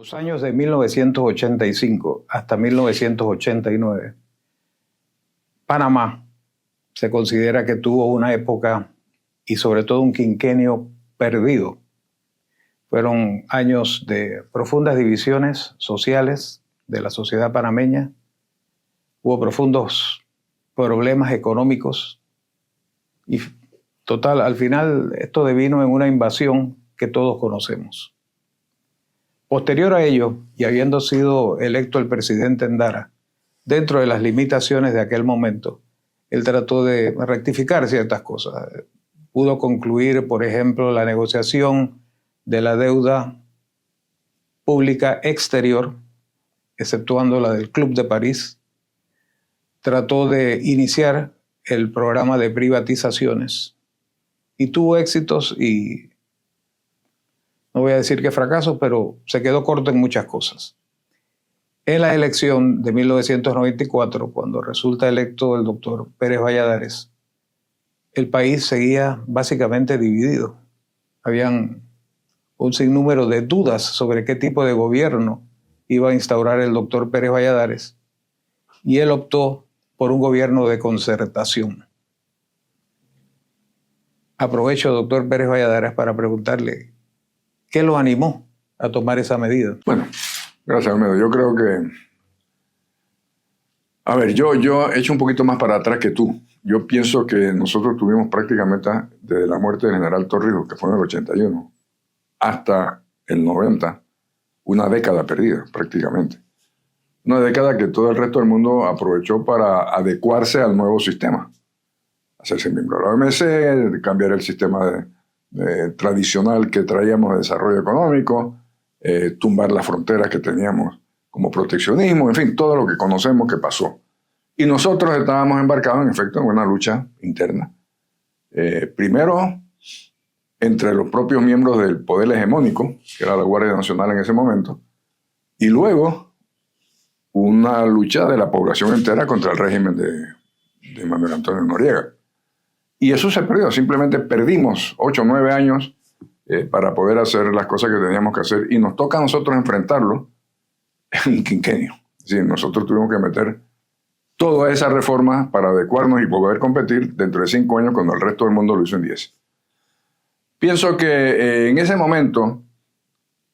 Los años de 1985 hasta 1989, Panamá se considera que tuvo una época y sobre todo un quinquenio perdido. Fueron años de profundas divisiones sociales de la sociedad panameña. Hubo profundos problemas económicos y total, al final esto devino en una invasión que todos conocemos. Posterior a ello, y habiendo sido electo el presidente Endara, dentro de las limitaciones de aquel momento, él trató de rectificar ciertas cosas. Pudo concluir, por ejemplo, la negociación de la deuda pública exterior, exceptuando la del Club de París. Trató de iniciar el programa de privatizaciones y tuvo éxitos y no voy a decir que fracasos, pero se quedó corto en muchas cosas. En la elección de 1994, cuando resulta electo el doctor Pérez Valladares, el país seguía básicamente dividido. Habían un sinnúmero de dudas sobre qué tipo de gobierno iba a instaurar el doctor Pérez Valladares, y él optó por un gobierno de concertación. Aprovecho, doctor Pérez Valladares, para preguntarle ¿qué lo animó a tomar esa medida? Bueno, gracias, Almedo. Yo creo que... A ver, yo he hecho un poquito más para atrás que tú. Yo pienso que nosotros tuvimos prácticamente desde la muerte del general Torrijos, que fue en el 81, hasta el 90, una década perdida prácticamente. Una década que todo el resto del mundo aprovechó para adecuarse al nuevo sistema. Hacerse miembro de la OMC, cambiar el sistema tradicional que traíamos de desarrollo económico, tumbar las fronteras que teníamos como proteccionismo, en fin, todo lo que conocemos que pasó. Y nosotros estábamos embarcados, en efecto, en una lucha interna. Primero, entre los propios miembros del poder hegemónico, que era la Guardia Nacional en ese momento, y luego una lucha de la población entera contra el régimen de Manuel Antonio Noriega. Y eso se perdió, simplemente perdimos 8 o 9 años para poder hacer las cosas que teníamos que hacer, y nos toca a nosotros enfrentarlo en un quinquenio. Es decir, nosotros tuvimos que meter toda esa reforma para adecuarnos y poder competir dentro de 5 años cuando el resto del mundo lo hizo en 10. Pienso que en ese momento,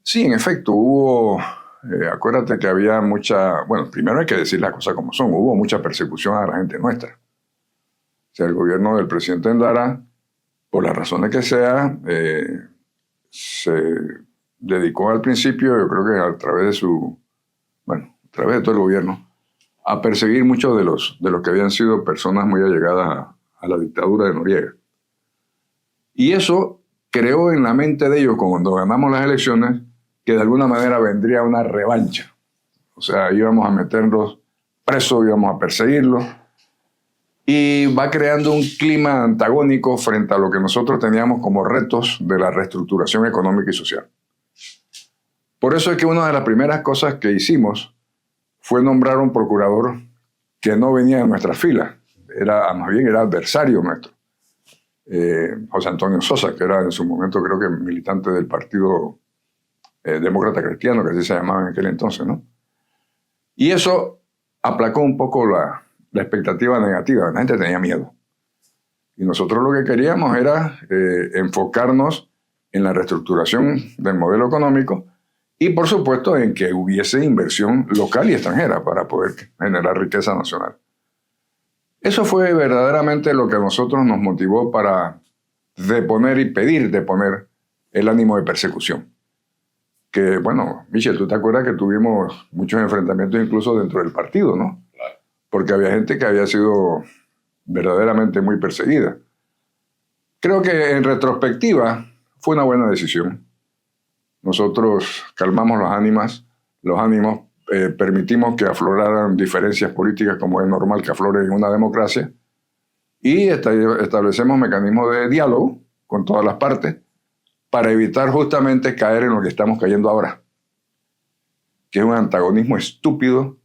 sí, en efecto, hubo, acuérdate que había mucha, bueno, primero hay que decir las cosas como son, hubo mucha persecución a la gente nuestra. O sea, el gobierno del presidente Endara, por las razones que sea, se dedicó al principio, yo creo que a través de a través de todo el gobierno, a perseguir muchos de los que habían sido personas muy allegadas a la dictadura de Noriega. Y eso creó en la mente de ellos, cuando ganamos las elecciones, que de alguna manera vendría una revancha. O sea, íbamos a meterlos presos, íbamos a perseguirlos, y va creando un clima antagónico frente a lo que nosotros teníamos como retos de la reestructuración económica y social. Por eso es que una de las primeras cosas que hicimos fue nombrar un procurador que no venía de nuestras filas, más bien era adversario nuestro, José Antonio Sosa, que era en su momento creo que militante del Partido Demócrata Cristiano, que así se llamaba en aquel entonces, ¿no? Y eso aplacó un poco la expectativa negativa. La gente tenía miedo. Y nosotros lo que queríamos era enfocarnos en la reestructuración del modelo económico y, por supuesto, en que hubiese inversión local y extranjera para poder generar riqueza nacional. Eso fue verdaderamente lo que a nosotros nos motivó para deponer y pedir deponer el ánimo de persecución. Que, bueno, Michel, tú te acuerdas que tuvimos muchos enfrentamientos incluso dentro del partido, ¿no? Porque había gente que había sido verdaderamente muy perseguida. Creo que en retrospectiva fue una buena decisión. Nosotros calmamos los ánimos, permitimos que afloraran diferencias políticas como es normal que afloren en una democracia, y establecemos mecanismos de diálogo con todas las partes para evitar justamente caer en lo que estamos cayendo ahora, que es un antagonismo estúpido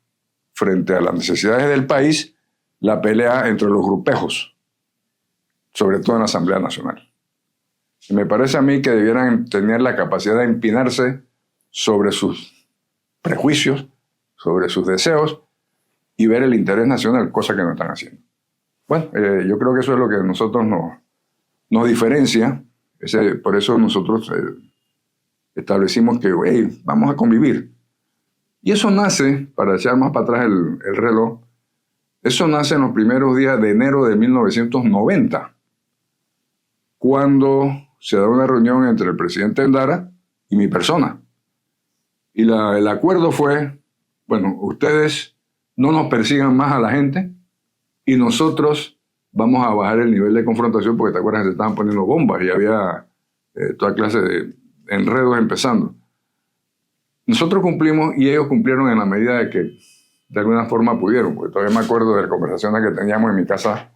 frente a las necesidades del país, la pelea entre los grupejos, sobre todo en la Asamblea Nacional. Y me parece a mí que debieran tener la capacidad de empinarse sobre sus prejuicios, sobre sus deseos y ver el interés nacional, cosa que no están haciendo. Bueno, yo creo que eso es lo que a nosotros nos diferencia. Por eso nosotros establecimos que hey, vamos a convivir. Y eso nace, para echar más para atrás el reloj, eso nace en los primeros días de enero de 1990, cuando se da una reunión entre el presidente Endara y mi persona. Y el acuerdo fue, bueno, ustedes no nos persigan más a la gente y nosotros vamos a bajar el nivel de confrontación porque te acuerdas que se estaban poniendo bombas y había toda clase de enredos empezando. Nosotros cumplimos y ellos cumplieron en la medida de que de alguna forma pudieron, porque todavía me acuerdo de las conversaciones que teníamos en mi casa,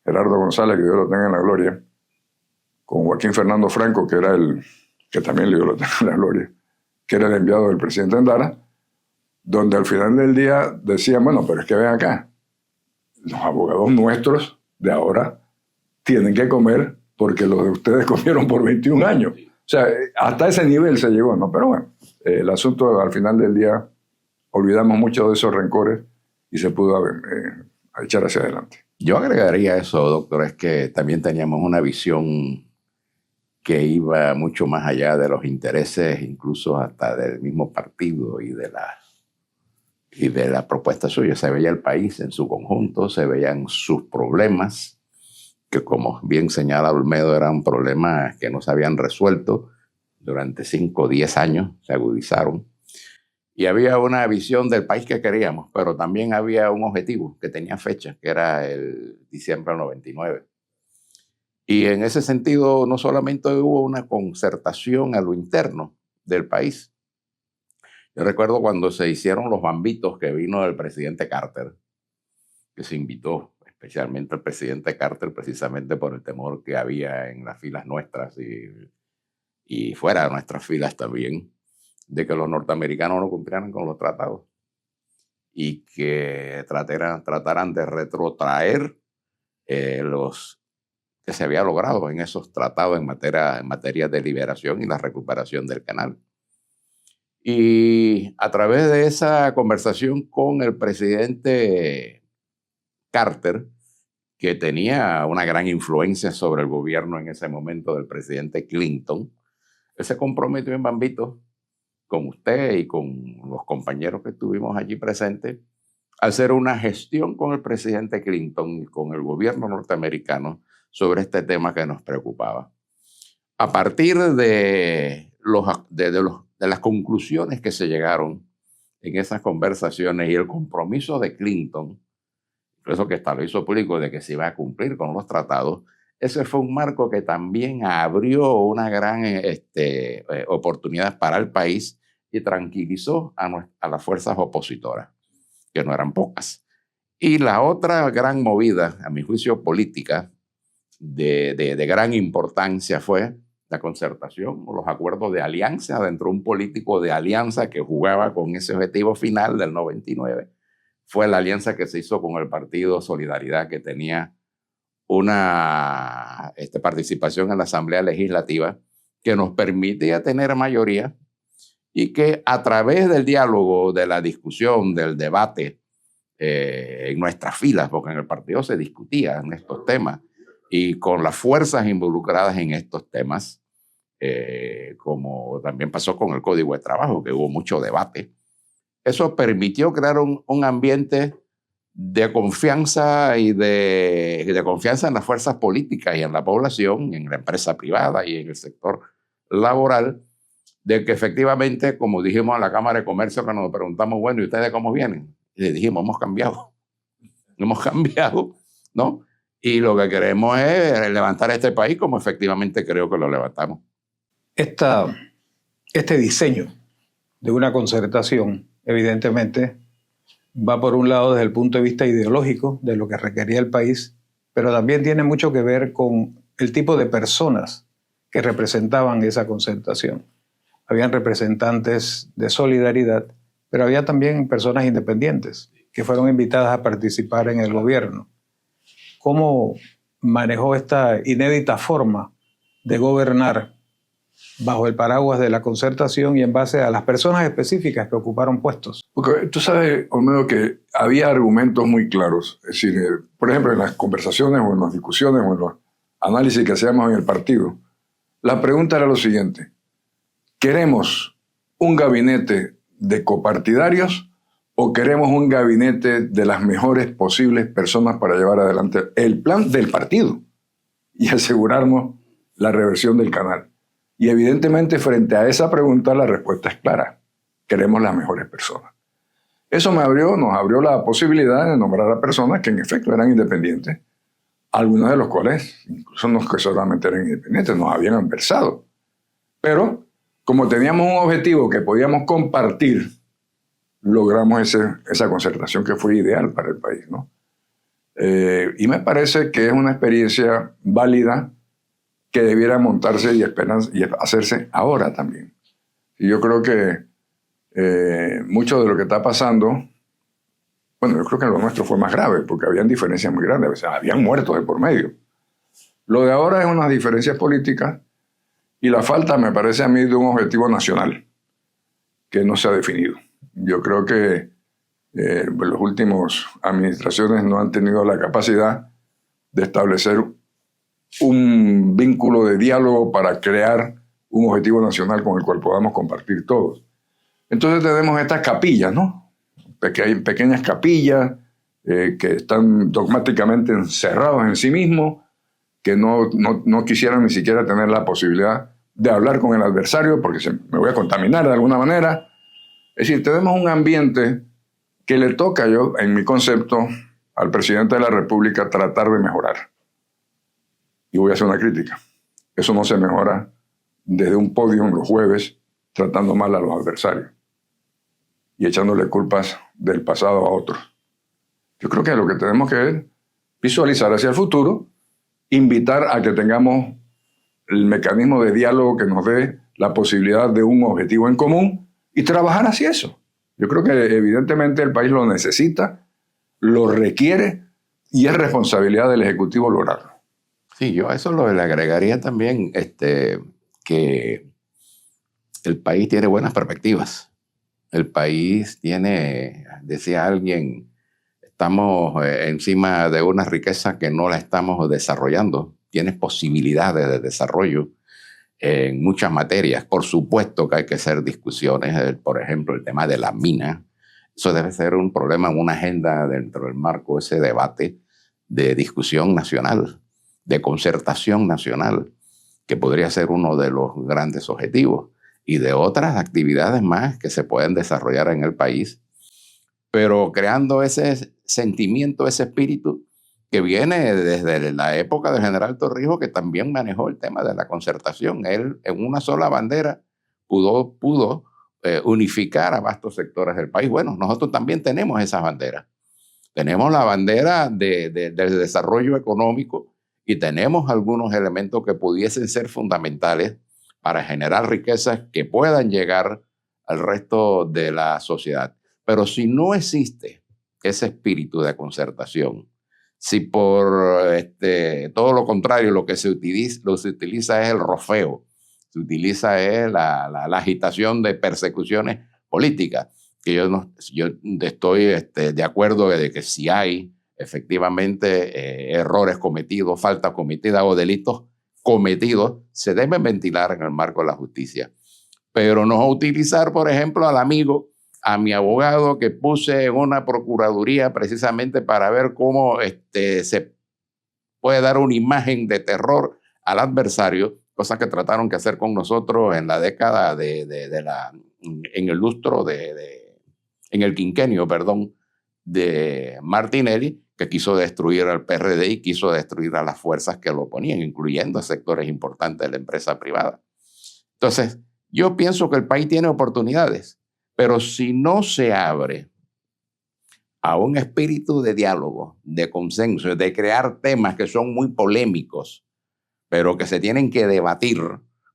Gerardo González, que Dios lo tenga en la gloria, con Joaquín Fernando Franco, que era que también Dios lo tenga en la gloria, que era el enviado del presidente Endara, donde al final del día decían, bueno, pero es que ven acá, los abogados nuestros de ahora tienen que comer porque los de ustedes comieron por 21 años. O sea, hasta ese nivel se llegó, ¿no? Pero bueno, el asunto al final del día, olvidamos mucho de esos rencores y se pudo echar hacia adelante. Yo agregaría eso, doctor, es que también teníamos una visión que iba mucho más allá de los intereses, incluso hasta del mismo partido y de la propuesta suya. Se veía el país en su conjunto, se veían sus problemas, que como bien señala Olmedo, eran problemas que no se habían resuelto durante 5 o 10 años, se agudizaron. Y había una visión del país que queríamos, pero también había un objetivo que tenía fecha, que era el diciembre del 99. Y en ese sentido, no solamente hubo una concertación a lo interno del país. Yo recuerdo cuando se hicieron los bambitos que vino el presidente Carter, que se invitó especialmente al presidente Carter precisamente por el temor que había en las filas nuestras y fuera de nuestras filas también, de que los norteamericanos no cumplieran con los tratados y que trataran de retrotraer los que se había logrado en esos tratados en materia de liberación y la recuperación del canal. Y a través de esa conversación con el presidente Carter, que tenía una gran influencia sobre el gobierno en ese momento del presidente Clinton, él se comprometió en bambito con usted y con los compañeros que estuvimos allí presentes a hacer una gestión con el presidente Clinton y con el gobierno norteamericano sobre este tema que nos preocupaba. A partir de las conclusiones que se llegaron en esas conversaciones y el compromiso de Clinton, eso que estableció público de que se iba a cumplir con los tratados, ese fue un marco que también abrió una gran oportunidad para el país y tranquilizó a las fuerzas opositoras, que no eran pocas. Y la otra gran movida, a mi juicio política, de gran importancia fue la concertación o los acuerdos de alianza dentro de un político de alianza que jugaba con ese objetivo final del 99. Fue la alianza que se hizo con el partido Solidaridad, que tenía una participación en la Asamblea Legislativa que nos permitía tener mayoría y que a través del diálogo, de la discusión, del debate en nuestras filas, porque en el partido se discutía en estos temas, y con las fuerzas involucradas en estos temas, como también pasó con el Código de Trabajo, que hubo mucho debate, eso permitió crear un ambiente de confianza y de confianza en las fuerzas políticas y en la población, en la empresa privada y en el sector laboral, de que efectivamente, como dijimos en la Cámara de Comercio, que nos preguntamos, bueno, ¿y ustedes cómo vienen? Y le dijimos, hemos cambiado, ¿no? Y lo que queremos es levantar este país como efectivamente creo que lo levantamos. Este diseño de una concertación, evidentemente, va por un lado desde el punto de vista ideológico de lo que requería el país, pero también tiene mucho que ver con el tipo de personas que representaban esa concertación. Habían representantes de Solidaridad, pero había también personas independientes que fueron invitadas a participar en el gobierno. ¿Cómo manejó esta inédita forma de gobernar bajo el paraguas de la concertación y en base a las personas específicas que ocuparon puestos. Porque tú sabes, Olmedo, que había argumentos muy claros. Es decir, por ejemplo, en las conversaciones o en las discusiones o en los análisis que hacíamos en el partido, la pregunta era lo siguiente: ¿queremos un gabinete de copartidarios o queremos un gabinete de las mejores posibles personas para llevar adelante el plan del partido y asegurarnos la reversión del canal? Y evidentemente frente a esa pregunta la respuesta es clara: queremos las mejores personas. Eso nos abrió la posibilidad de nombrar a personas que en efecto eran independientes, algunos de los cuales incluso no que solamente eran independientes, nos habían adversado. Pero como teníamos un objetivo que podíamos compartir, logramos esa concertación que fue ideal para el país, ¿no? Y me parece que es una experiencia válida que debiera montarse y hacerse ahora también. Y yo creo que mucho de lo que está pasando, bueno, yo creo que lo nuestro fue más grave, porque habían diferencias muy grandes, o sea, habían muertos de por medio. Lo de ahora es unas diferencias políticas y la falta, me parece a mí, de un objetivo nacional que no se ha definido. Yo creo que las últimas administraciones no han tenido la capacidad de establecer un vínculo de diálogo para crear un objetivo nacional con el cual podamos compartir todos. Entonces tenemos estas capillas, ¿no? Pequeñas capillas que están dogmáticamente encerrados en sí mismos, que no quisieran ni siquiera tener la posibilidad de hablar con el adversario porque me voy a contaminar de alguna manera. Es decir, tenemos un ambiente que le toca, yo, en mi concepto, al presidente de la República tratar de mejorar. Y voy a hacer una crítica. Eso no se mejora desde un podio en los jueves tratando mal a los adversarios y echándole culpas del pasado a otros. Yo creo que lo que tenemos que es visualizar hacia el futuro, invitar a que tengamos el mecanismo de diálogo que nos dé la posibilidad de un objetivo en común y trabajar hacia eso. Yo creo que evidentemente el país lo necesita, lo requiere y es responsabilidad del Ejecutivo lograrlo. Sí, yo a eso le agregaría también que el país tiene buenas perspectivas. El país tiene, decía alguien, estamos encima de una riqueza que no la estamos desarrollando. Tiene posibilidades de desarrollo en muchas materias. Por supuesto que hay que hacer discusiones, por ejemplo, el tema de la mina. Eso debe ser un problema, una agenda dentro del marco de ese debate de discusión nacional, de concertación nacional, que podría ser uno de los grandes objetivos, y de otras actividades más que se pueden desarrollar en el país, pero creando ese sentimiento, ese espíritu que viene desde la época del general Torrijos, que también manejó el tema de la concertación. Él, en una sola bandera, pudo unificar a vastos sectores del país. Bueno, nosotros también tenemos esas banderas. Tenemos la bandera del desarrollo económico y tenemos algunos elementos que pudiesen ser fundamentales para generar riquezas que puedan llegar al resto de la sociedad. Pero si no existe ese espíritu de concertación, si por todo lo contrario lo que se utiliza es el rofeo, se utiliza es la agitación de persecuciones políticas, que yo estoy de acuerdo de que si hay efectivamente errores cometidos, faltas cometidas o delitos cometidos, se deben ventilar en el marco de la justicia. Pero no utilizar, por ejemplo, al amigo, a mi abogado que puse en una procuraduría precisamente para ver cómo se puede dar una imagen de terror al adversario, cosa que trataron que hacer con nosotros en la década en el lustro en el quinquenio, perdón, de Martinelli, que quiso destruir al PRD y quiso destruir a las fuerzas que lo oponían, incluyendo a sectores importantes de la empresa privada. Entonces, yo pienso que el país tiene oportunidades, pero si no se abre a un espíritu de diálogo, de consenso, de crear temas que son muy polémicos, pero que se tienen que debatir,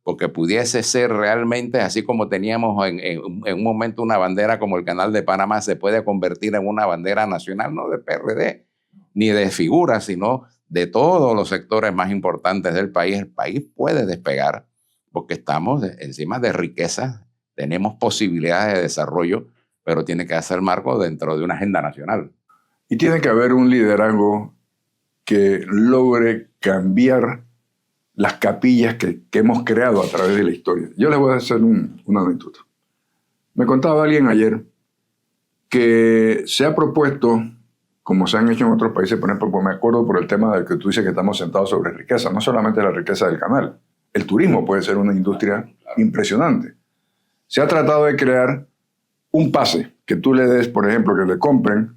porque pudiese ser realmente, así como teníamos en un momento una bandera como el Canal de Panamá, se puede convertir en una bandera nacional, no de PRD, ni de figuras, sino de todos los sectores más importantes del país. El país puede despegar, porque estamos encima de riqueza, tenemos posibilidades de desarrollo, pero tiene que hacer marco dentro de una agenda nacional. Y tiene que haber un liderazgo que logre cambiar las capillas que hemos creado a través de la historia. Yo les voy a hacer una anécdota. Me contaba alguien ayer que se ha propuesto, como se han hecho en otros países, por ejemplo, pues me acuerdo por el tema del que tú dices que estamos sentados sobre riqueza, no solamente la riqueza del canal, el turismo puede ser una industria impresionante. Se ha tratado de crear un pase que tú le des, por ejemplo, que le compren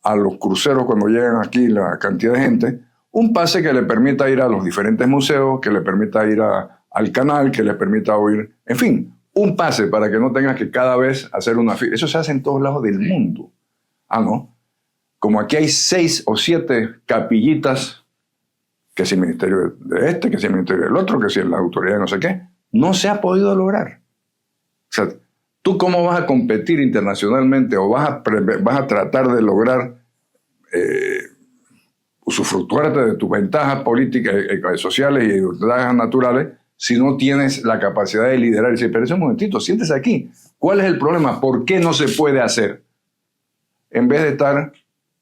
a los cruceros cuando llegan aquí la cantidad de gente, un pase que le permita ir a los diferentes museos, que le permita ir al canal, que le permita oír, en fin, un pase para que no tengas que cada vez hacer una fila. Eso se hace en todos lados del mundo. Ah, ¿no? Como aquí hay 6 o 7 capillitas, que si el ministerio de este, que si el ministerio del otro, que si la autoridad de no sé qué, no se ha podido lograr. O sea, ¿tú cómo vas a competir internacionalmente o vas a tratar de lograr usufructuarte de tus ventajas políticas, sociales y ventajas naturales si no tienes la capacidad de liderar y decir, pero ese momentito, siéntese aquí. ¿Cuál es el problema? ¿Por qué no se puede hacer? En vez de estar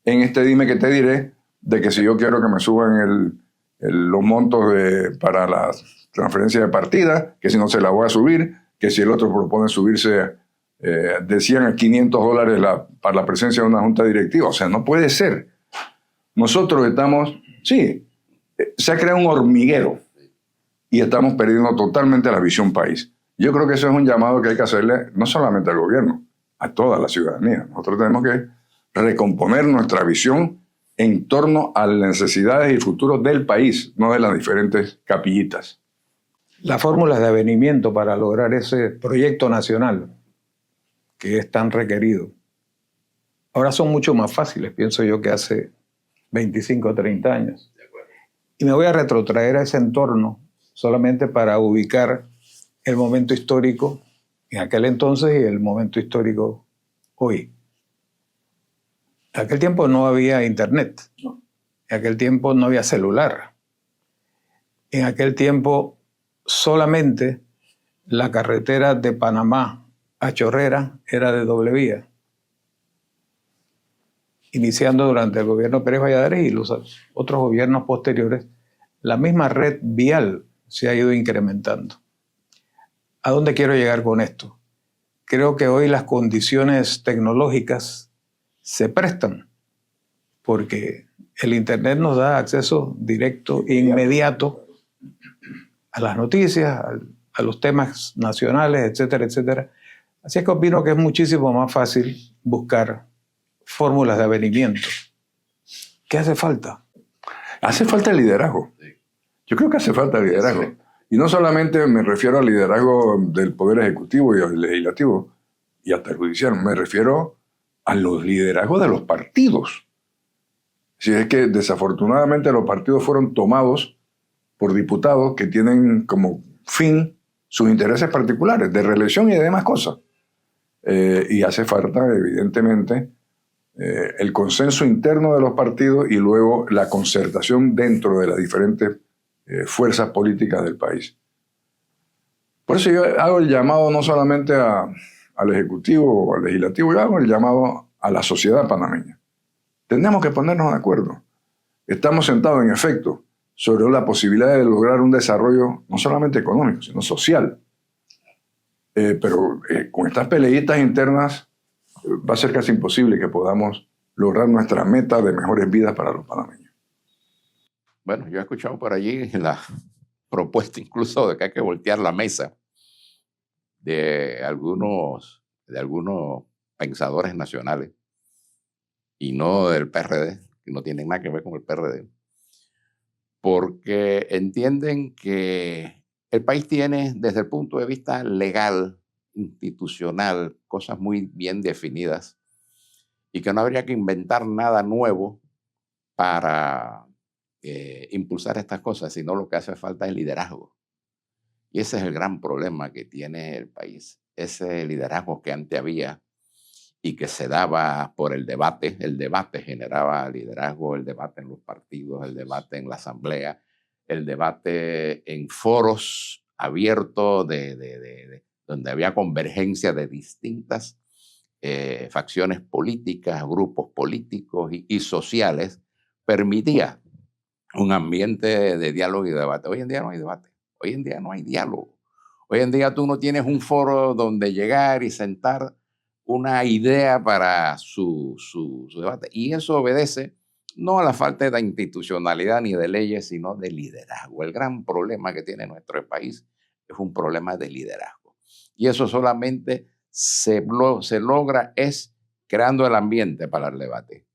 en este dime que te diré de que si yo quiero que me suban los montos para la transferencia de partida, que si no se la voy a subir, que si el otro propone subirse de 100 a 500 dólares para la presencia de una junta directiva. O sea, no puede ser. Nosotros estamos, sí, se ha creado un hormiguero y estamos perdiendo totalmente la visión país. Yo creo que eso es un llamado que hay que hacerle no solamente al gobierno, a toda la ciudadanía. Nosotros tenemos que recomponer nuestra visión en torno a las necesidades y futuro del país, no de las diferentes capillitas. Las fórmulas de avenimiento para lograr ese proyecto nacional que es tan requerido, ahora son mucho más fáciles, pienso yo, que hace 25 o 30 años. Y me voy a retrotraer a ese entorno solamente para ubicar el momento histórico en aquel entonces y el momento histórico hoy. En aquel tiempo no había internet, en aquel tiempo no había celular, en aquel tiempo solamente la carretera de Panamá a Chorrera era de doble vía, iniciando durante el gobierno Pérez Valladares y los otros gobiernos posteriores. La misma red vial se ha ido incrementando. ¿A dónde quiero llegar con esto? Creo que hoy las condiciones tecnológicas se prestan porque el internet nos da acceso directo e inmediato a las noticias, a los temas nacionales, etcétera, etcétera. Así es que opino que es muchísimo más fácil buscar fórmulas de avenimiento. ¿Qué hace falta? Hace falta liderazgo. Yo creo que hace falta liderazgo. Sí. Y no solamente me refiero al liderazgo del Poder Ejecutivo y al Legislativo y hasta el Judicial, me refiero a los liderazgos de los partidos. Si es que desafortunadamente los partidos fueron tomados por diputados que tienen como fin sus intereses particulares de reelección y de demás cosas. Y hace falta, evidentemente, el consenso interno de los partidos y luego la concertación dentro de las diferentes fuerzas políticas del país. Por eso yo hago el llamado no solamente al Ejecutivo o al Legislativo, yo hago el llamado a la sociedad panameña. Tenemos que ponernos de acuerdo. Estamos sentados, en efecto, sobre la posibilidad de lograr un desarrollo no solamente económico, sino social. Pero con estas peleitas internas va a ser casi imposible que podamos lograr nuestra meta de mejores vidas para los panameños. Bueno, yo he escuchado por allí la propuesta incluso de que hay que voltear la mesa de algunos pensadores nacionales y no del PRD, que no tienen nada que ver con el PRD, porque entienden que el país tiene, desde el punto de vista legal, institucional, cosas muy bien definidas y que no habría que inventar nada nuevo para impulsar estas cosas, sino lo que hace falta es liderazgo. Y ese es el gran problema que tiene el país. Ese liderazgo que antes había y que se daba por el debate generaba liderazgo, el debate en los partidos, el debate en la asamblea, el debate en foros abierto, donde había convergencia de distintas facciones políticas, grupos políticos y sociales, permitía un ambiente de diálogo y debate. Hoy en día no hay debate, hoy en día no hay diálogo. Hoy en día tú no tienes un foro donde llegar y sentar una idea para su debate. Y eso obedece no a la falta de institucionalidad ni de leyes, sino de liderazgo. El gran problema que tiene nuestro país es un problema de liderazgo. Y eso solamente se logra es creando el ambiente para el debate,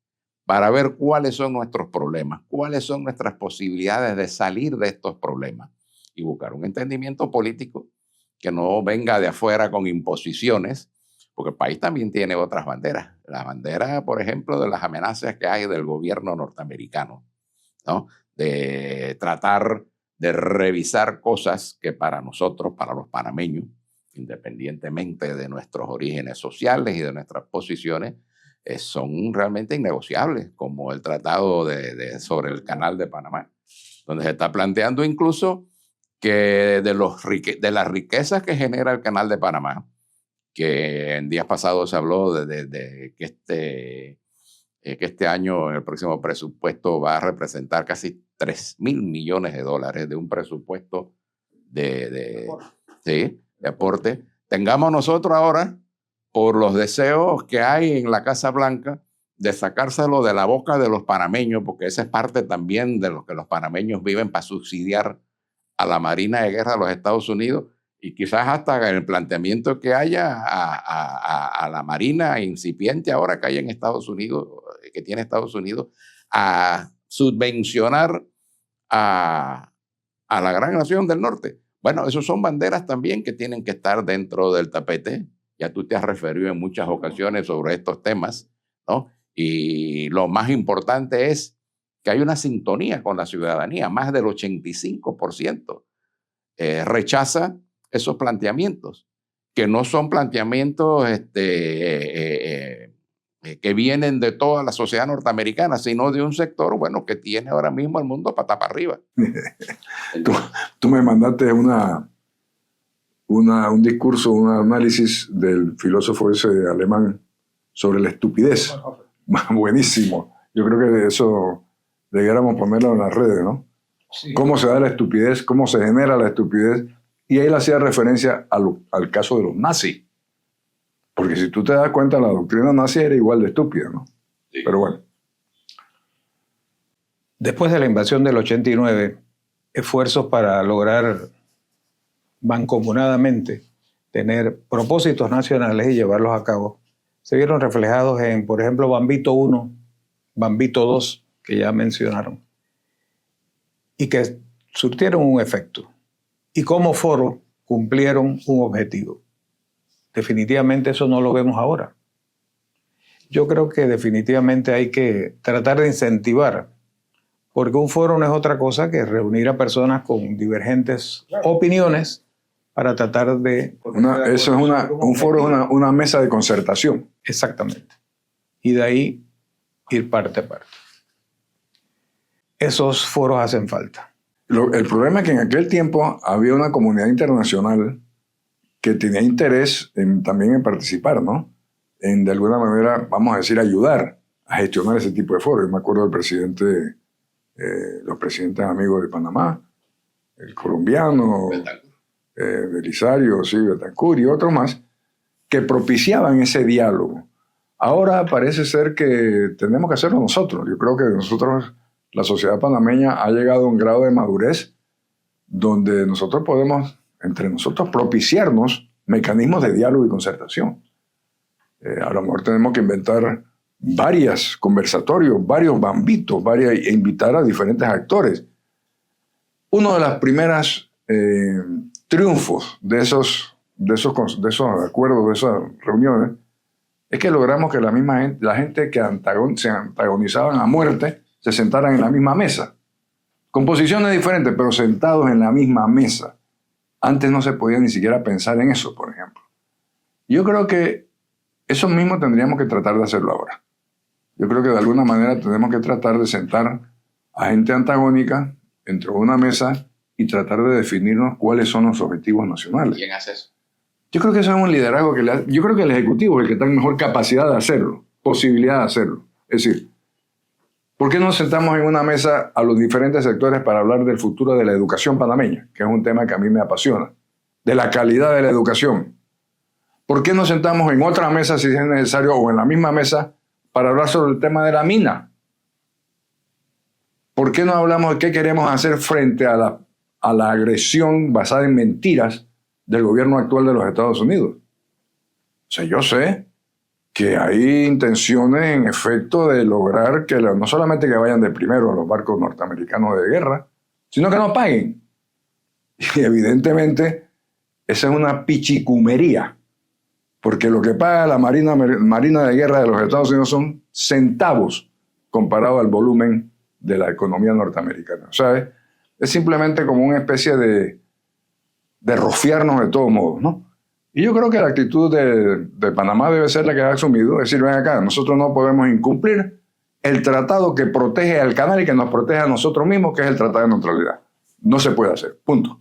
para ver cuáles son nuestros problemas, cuáles son nuestras posibilidades de salir de estos problemas y buscar un entendimiento político que no venga de afuera con imposiciones, porque el país también tiene otras banderas. La bandera, por ejemplo, de las amenazas que hay del gobierno norteamericano, ¿no? De tratar de revisar cosas que para nosotros, para los panameños, independientemente de nuestros orígenes sociales y de nuestras posiciones, son realmente innegociables, como el tratado sobre el Canal de Panamá, donde se está planteando incluso que de las riquezas que genera el Canal de Panamá, que en días pasados se habló de que este año el próximo presupuesto va a representar casi 3.000 millones de dólares de un presupuesto de aporte. Tengamos nosotros ahora, por los deseos que hay en la Casa Blanca, de sacárselo de la boca de los panameños, porque esa es parte también de lo que los panameños viven para subsidiar a la Marina de Guerra de los Estados Unidos, y quizás hasta el planteamiento que haya a la Marina incipiente ahora que hay en Estados Unidos, que tiene Estados Unidos, a subvencionar a la gran nación del norte. Bueno, esas son banderas también que tienen que estar dentro del tapete. Ya tú te has referido en muchas ocasiones sobre estos temas, ¿no? Y lo más importante es que hay una sintonía con la ciudadanía. Más del 85% rechaza esos planteamientos, que no son planteamientos que vienen de toda la sociedad norteamericana, sino de un sector, bueno, que tiene ahora mismo el mundo patas para arriba. Tú me mandaste un discurso, un análisis del filósofo ese alemán sobre la estupidez. Buenísimo. Yo creo que eso debiéramos ponerlo en las redes, ¿no? Sí. Cómo se da la estupidez, cómo se genera la estupidez. Y ahí le hacía referencia al caso de los nazis. Porque si tú te das cuenta, la doctrina nazi era igual de estúpida, ¿no? Sí. Pero bueno. Después de la invasión del 89, esfuerzos para lograr mancomunadamente tener propósitos nacionales y llevarlos a cabo se vieron reflejados en, por ejemplo, Bambito 1, Bambito 2, que ya mencionaron, y que surtieron un efecto. Y como foro cumplieron un objetivo. Definitivamente eso no lo vemos ahora. Yo creo que definitivamente hay que tratar de incentivar, porque un foro no es otra cosa que reunir a personas con divergentes opiniones para tratar de... Un foro es una mesa de concertación. Exactamente. Y de ahí ir parte a parte. Esos foros hacen falta. El problema es que en aquel tiempo había una comunidad internacional que tenía interés también en participar, ¿no? En, de alguna manera, vamos a decir, ayudar a gestionar ese tipo de foros. Yo me acuerdo del presidente, los presidentes amigos de Panamá, el colombiano, Belisario, sí, Betancourt y otros más, que propiciaban ese diálogo. Ahora parece ser que tenemos que hacerlo nosotros. Yo creo que nosotros, la sociedad panameña, ha llegado a un grado de madurez donde nosotros podemos, entre nosotros, propiciarnos mecanismos de diálogo y concertación. A lo mejor tenemos que inventar varios conversatorios, varios bambitos, e invitar a diferentes actores. Uno de los primeros triunfos de esos acuerdos, de esas reuniones, es que logramos que la gente que se antagonizaban a muerte se sentaran en la misma mesa, con posiciones diferentes, pero sentados en la misma mesa. Antes no se podía ni siquiera pensar en eso, por ejemplo. Yo creo que eso mismo tendríamos que tratar de hacerlo ahora. Yo creo que de alguna manera tenemos que tratar de sentar a gente antagónica dentro de una mesa y tratar de definirnos cuáles son los objetivos nacionales. ¿Quién hace eso? Yo creo que eso es un liderazgo yo creo que el Ejecutivo es el que está en mejor capacidad de hacerlo, posibilidad de hacerlo. Es decir, ¿por qué no sentamos en una mesa a los diferentes sectores para hablar del futuro de la educación panameña, que es un tema que a mí me apasiona, de la calidad de la educación? ¿Por qué no sentamos en otra mesa, si es necesario, o en la misma mesa, para hablar sobre el tema de la mina? ¿Por qué no hablamos de qué queremos hacer frente a la agresión basada en mentiras del gobierno actual de los Estados Unidos? O sea, yo sé que hay intenciones en efecto de lograr que no solamente que vayan de primero a los barcos norteamericanos de guerra, sino que no paguen. Y evidentemente esa es una pichicumería, porque lo que paga la Marina de Guerra de los Estados Unidos son centavos comparado al volumen de la economía norteamericana. O sea, es simplemente como una especie de rociarnos de todos modos, ¿no? Y yo creo que la actitud de Panamá debe ser la que ha asumido, es decir, ven acá, nosotros no podemos incumplir el tratado que protege al canal y que nos protege a nosotros mismos, que es el Tratado de Neutralidad. No se puede hacer, punto.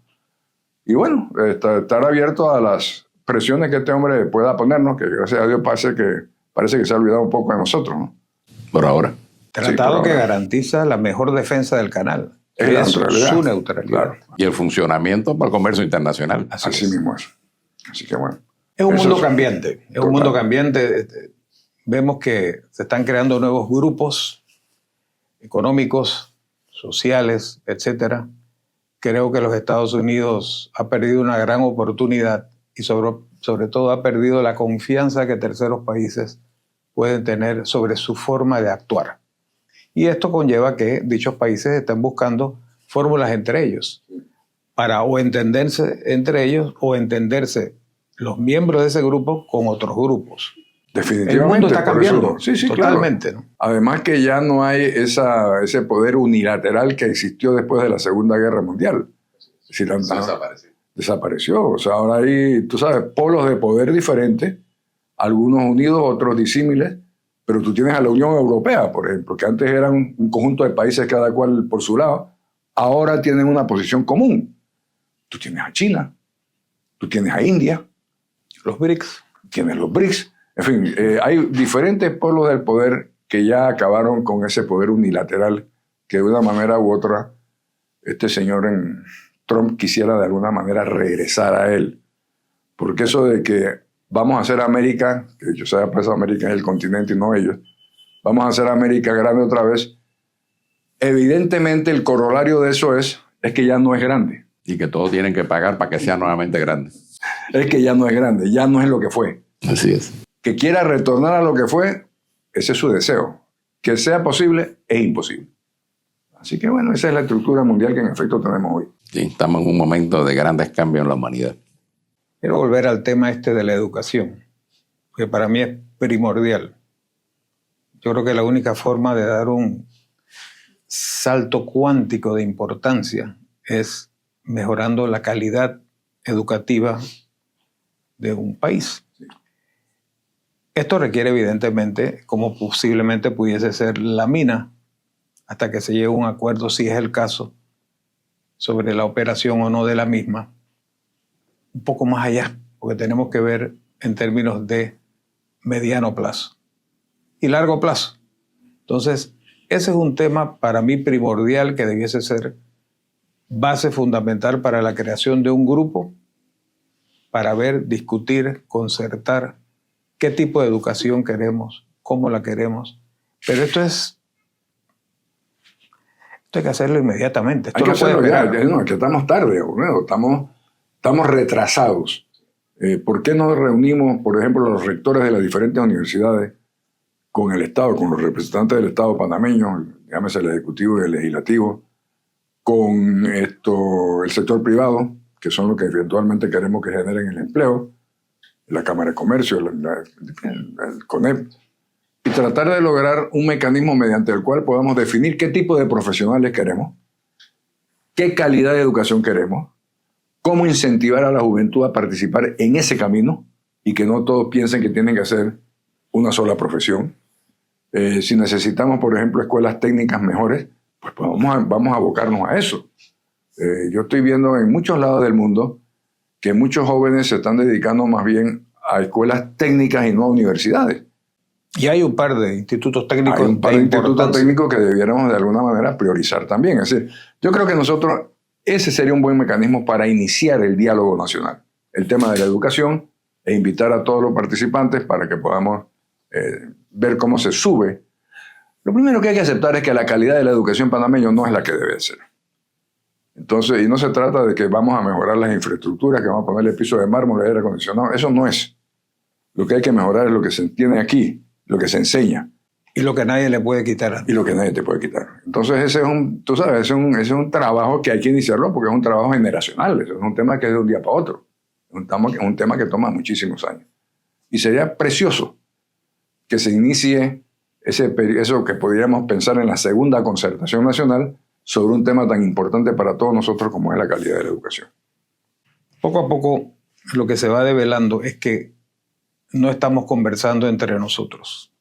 Y bueno, estar abierto a las presiones que este hombre pueda ponernos, que gracias a Dios parece que se ha olvidado un poco de nosotros, ¿no? Por ahora. Tratado que garantiza la mejor defensa del canal. Es la Es neutralidad. su neutralidad. Claro. Y el funcionamiento para el comercio internacional. Así mismo es. Así que bueno. Es un Eso mundo es cambiante. Es total. un mundo cambiante. Vemos que se están creando nuevos grupos económicos, sociales, etcétera. Creo que los Estados Unidos ha perdido una gran oportunidad y sobre todo ha perdido la confianza que terceros países pueden tener sobre su forma de actuar. Y esto conlleva que dichos países estén buscando fórmulas entre ellos para o entenderse entre ellos o entenderse los miembros de ese grupo con otros grupos. Definitivamente. El mundo está por cambiando, eso. Sí, totalmente, claro. ¿no? Además que ya no hay ese poder unilateral que existió después de la Segunda Guerra Mundial. Es decir, desapareció. O sea, ahora hay, tú sabes, polos de poder diferentes, algunos unidos, otros disímiles, pero tú tienes a la Unión Europea, por ejemplo, que antes eran un conjunto de países cada cual por su lado, ahora tienen una posición común. Tú tienes a China, tú tienes a India, Los BRICS. tienes los BRICS. En fin, hay diferentes polos del poder que ya acabaron con ese poder unilateral que de una manera u otra este señor Trump quisiera de alguna manera regresar a él. Porque eso de que vamos a hacer América, que yo sé, pues América es el continente y no ellos, vamos a hacer América grande otra vez, evidentemente el corolario de eso es que ya no es grande. Y que todos tienen que pagar para que sea nuevamente grande. Es que ya no es grande, ya no es lo que fue. Así es. Que quiera retornar a lo que fue, ese es su deseo. Que sea posible, es imposible. Así que bueno, esa es la estructura mundial que en efecto tenemos hoy. Sí, estamos en un momento de grandes cambios en la humanidad. Quiero volver al tema de la educación, que para mí es primordial. Yo creo que la única forma de dar un salto cuántico de importancia es mejorando la calidad educativa de un país. Esto requiere evidentemente, como posiblemente pudiese ser la mina, hasta que se llegue a un acuerdo, si es el caso, sobre la operación o no de la misma, un poco más allá, porque tenemos que ver en términos de mediano plazo y largo plazo. Entonces, ese es un tema para mí primordial que debiese ser base fundamental para la creación de un grupo para ver, discutir, concertar qué tipo de educación queremos, cómo la queremos. Pero esto hay que hacerlo inmediatamente. Esto Hay que no puede hacerlo ya, esperar. no, que estamos tarde, bueno, estamos retrasados. ¿Por qué no reunimos, por ejemplo, los rectores de las diferentes universidades con el Estado, con los representantes del Estado panameño, llámese el Ejecutivo y el Legislativo, con el sector privado, que son los que eventualmente queremos que generen el empleo, la Cámara de Comercio, el CONEP, y tratar de lograr un mecanismo mediante el cual podamos definir qué tipo de profesionales queremos, qué calidad de educación queremos, cómo incentivar a la juventud a participar en ese camino y que no todos piensen que tienen que hacer una sola profesión. Si necesitamos, por ejemplo, escuelas técnicas mejores, pues vamos a abocarnos a eso. Yo estoy viendo en muchos lados del mundo que muchos jóvenes se están dedicando más bien a escuelas técnicas y no a universidades. Y hay un par de institutos técnicos. Hay un par de institutos técnicos que debiéramos de alguna manera priorizar también. Es decir, yo creo que nosotros, ese sería un buen mecanismo para iniciar el diálogo nacional. El tema de la educación e invitar a todos los participantes para que podamos ver cómo se sube. Lo primero que hay que aceptar es que la calidad de la educación panameña no es la que debe ser. Entonces, y no se trata de que vamos a mejorar las infraestructuras, que vamos a ponerle piso de mármol, aire acondicionado. Eso no es. Lo que hay que mejorar es lo que se entiende aquí, lo que se enseña. Y lo que nadie le puede quitar. Y lo que nadie te puede quitar. Entonces, ese es un trabajo que hay que iniciarlo porque es un trabajo generacional. Eso es un tema que es de un día para otro. Es un tema que toma muchísimos años. Y sería precioso que se inicie eso que podríamos pensar en la segunda concertación nacional sobre un tema tan importante para todos nosotros como es la calidad de la educación. Poco a poco lo que se va develando es que no estamos conversando entre nosotros.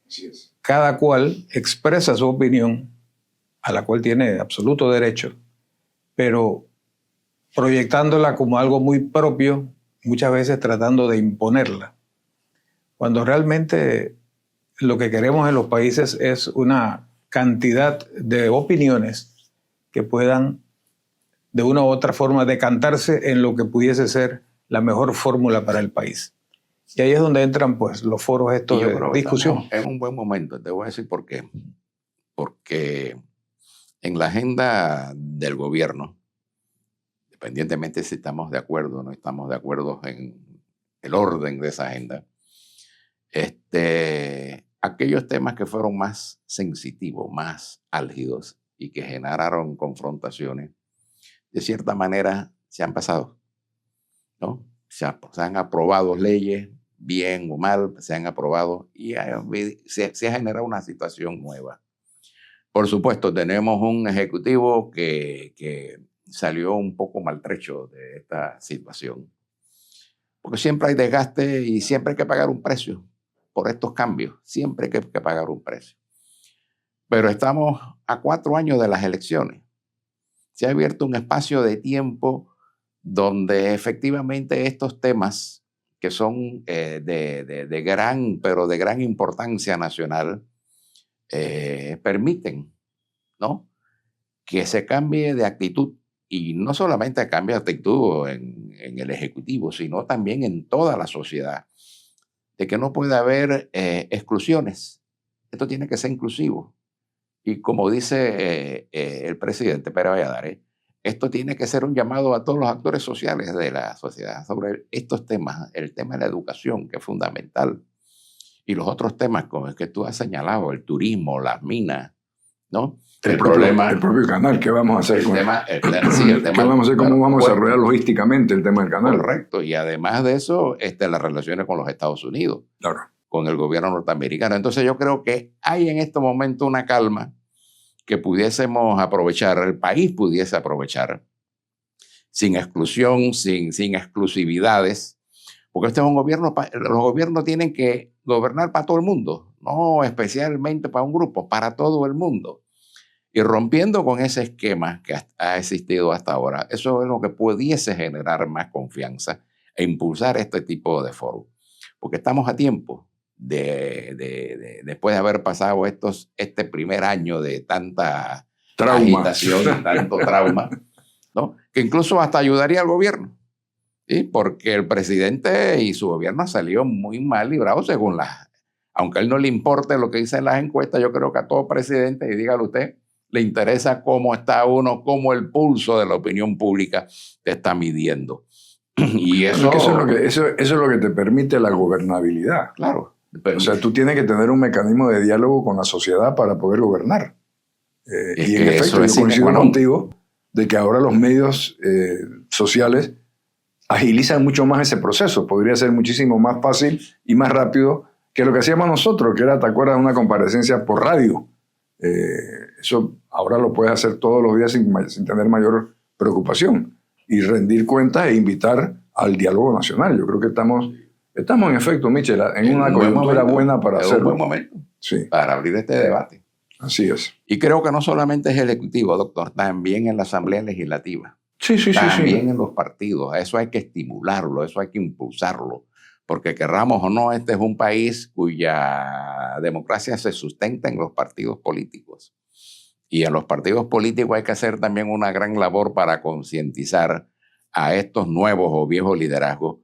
Así es. Cada cual expresa su opinión, a la cual tiene absoluto derecho, pero proyectándola como algo muy propio, muchas veces tratando de imponerla. Cuando realmente lo que queremos en los países es una cantidad de opiniones que puedan de una u otra forma decantarse en lo que pudiese ser la mejor fórmula para el país. Y ahí es donde entran pues los foros estos de discusión. Es un buen momento, te voy a decir por qué. Porque en la agenda del gobierno, independientemente si estamos de acuerdo o no estamos de acuerdo en el orden de esa agenda, aquellos temas que fueron más sensitivos, más álgidos y que generaron confrontaciones, de cierta manera se han pasado, ¿no? Se han aprobado leyes, bien o mal, se han aprobado y se ha generado una situación nueva. Por supuesto, tenemos un ejecutivo que salió un poco maltrecho de esta situación, porque siempre hay desgaste y siempre hay que pagar un precio por estos cambios, siempre hay que pagar un precio. Pero estamos a 4 años de las elecciones. Se ha abierto un espacio de tiempo donde efectivamente estos temas que son de gran importancia nacional permiten, ¿no?, que se cambie de actitud. Y no solamente cambie de actitud en el Ejecutivo, sino también en toda la sociedad. De que no puede haber exclusiones. Esto tiene que ser inclusivo. Y como dice el presidente Pérez Valladares, esto tiene que ser un llamado a todos los actores sociales de la sociedad sobre estos temas, el tema de la educación, que es fundamental, y los otros temas como el que tú has señalado, el turismo, las minas, ¿no? El propio canal, ¿qué vamos a hacer con el tema? ¿Qué vamos a hacer? ¿Cómo vamos a desarrollar logísticamente el tema del canal? Correcto, y además de eso, las relaciones con los Estados Unidos, claro, con el gobierno norteamericano. Entonces yo creo que hay en este momento una calma que pudiésemos aprovechar, el país pudiese aprovechar, sin exclusión, sin exclusividades, porque este es un gobierno, los gobiernos tienen que gobernar para todo el mundo, no especialmente para un grupo, para todo el mundo. Y rompiendo con ese esquema que ha existido hasta ahora, eso es lo que pudiese generar más confianza e impulsar este tipo de foros. Porque estamos a tiempo después de haber pasado este primer año de tanta agitación, tanto trauma, ¿no?, que incluso hasta ayudaría al gobierno, ¿sí? Porque el presidente y su gobierno han salido muy mal librados según aunque a él no le importe lo que dicen las encuestas, yo creo que a todo presidente, y dígalo usted, le interesa cómo está uno, cómo el pulso de la opinión pública te está midiendo. Y eso es lo que te permite la gobernabilidad. Claro. O sea, tú tienes que tener un mecanismo de diálogo con la sociedad para poder gobernar. Y en efecto, yo coincido contigo de que ahora los medios sociales agilizan mucho más ese proceso. Podría ser muchísimo más fácil y más rápido que lo que hacíamos nosotros, que era, ¿te acuerdas?, una comparecencia por radio. Eso ahora lo puedes hacer todos los días sin tener mayor preocupación y rendir cuentas e invitar al diálogo nacional. Yo creo que estamos en efecto, Michel, en una coyuntura buena para hacerlo. Es un buen momento, sí, para abrir este debate. Así es. Y creo que no solamente es el Ejecutivo, doctor, también en la Asamblea Legislativa. Sí. También en los partidos. Eso hay que estimularlo, eso hay que impulsarlo. Porque querramos o no, este es un país cuya democracia se sustenta en los partidos políticos. Y en los partidos políticos hay que hacer también una gran labor para concientizar a estos nuevos o viejos liderazgos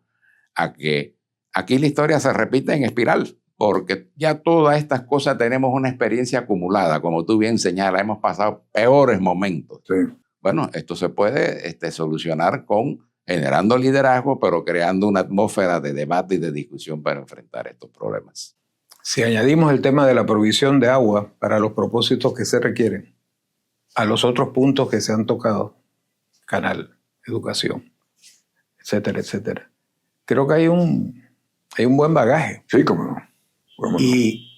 a que aquí la historia se repite en espiral, porque ya todas estas cosas tenemos una experiencia acumulada, como tú bien señalas, hemos pasado peores momentos. Sí. Bueno, esto se puede solucionar generando liderazgo, pero creando una atmósfera de debate y de discusión para enfrentar estos problemas. Si añadimos el tema de la provisión de agua para los propósitos que se requieren, a los otros puntos que se han tocado, canal, educación, etcétera, etcétera, creo que hay un buen bagaje. Sí, cómo no. Y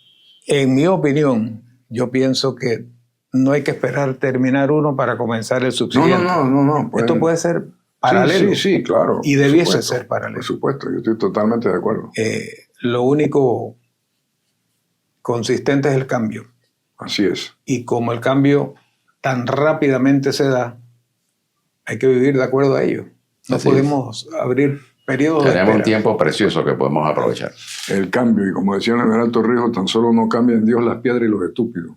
en mi opinión, yo pienso que no hay que esperar terminar uno para comenzar el subsiguiente. No. Esto puede ser paralelo. Sí, claro. Y debiese ser paralelo. Por supuesto, yo estoy totalmente de acuerdo. Lo único consistente es el cambio. Así es. Y como el cambio tan rápidamente se da, hay que vivir de acuerdo a ello. No podemos abrir periodos de espera. Tenemos un tiempo precioso que podemos aprovechar. El cambio, y como decía el general Torrijos, tan solo no cambian Dios las piedras y los estúpidos.